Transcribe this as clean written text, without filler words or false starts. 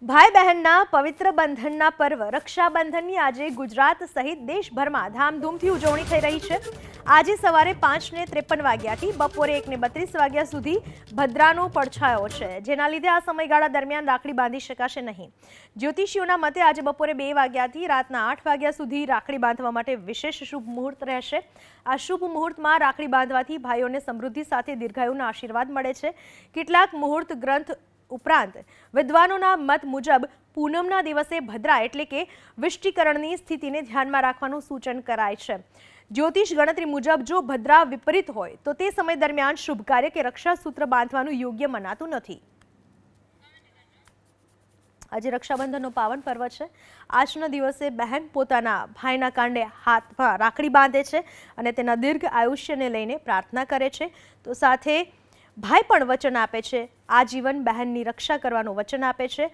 ભાઈ બહેનના પવિત્ર બંધનના પર્વ રક્ષાબંધનની આજે ગુજરાત સહિત દેશભરમાં ધામધૂમથી ઉજવણી થઈ રહી છે। આજે સવારે 5:53 વાગ્યાથી બપોરે 1:32 વાગ્યા સુધી ભદ્રાનો પડછાયો છે, જેના લીધે આ સમયગાળા દરમિયાન રાખડી બાંધી શકાશે નહીં। જ્યોતિષીઓના મતે આજે બપોરે 2 વાગ્યાથી રાતના 8 વાગ્યા સુધી રાખડી બાંધવા માટે વિશેષ શુભ મુહૂર્ત રહેશે। આ શુભ મુહૂર્તમાં રાખડી બાંધવાથી ભાઈઓને સમૃદ્ધિ સાથે દીર્ઘાયુના આશીર્વાદ મળે છે। કેટલાક મુહૂર્ત ગ્રંથ ઉપરાંત વિદ્વાનોના મત મુજબ પૂનમના દિવસે ભદ્રા એટલે કે વિષ્ટિકરણની સ્થિતિને ધ્યાનમાં રાખવાનું સૂચન કરાય છે। જ્યોતિષ ગણતરી મુજબ જો ભદ્રા વિપરીત હોય તો તે સમય દરમિયાન શુભ કાર્ય કે રક્ષાસૂત્ર બાંધવાનું યોગ્ય મનાતું નથી। આજે રક્ષાબંધનનો પાવન પર્વ છે। આજના દિવસે બહેન પોતાના ભાઈના કાંડે હાથમાં રાખડી બાંધે છે અને તેના દીર્ઘ આયુષ્યને લઈને પ્રાર્થના કરે છે। તો સાથે ભાઈ પણ વચન આપે છે, આજીવન બહેનની રક્ષા કરવાનું વચન આપે છે।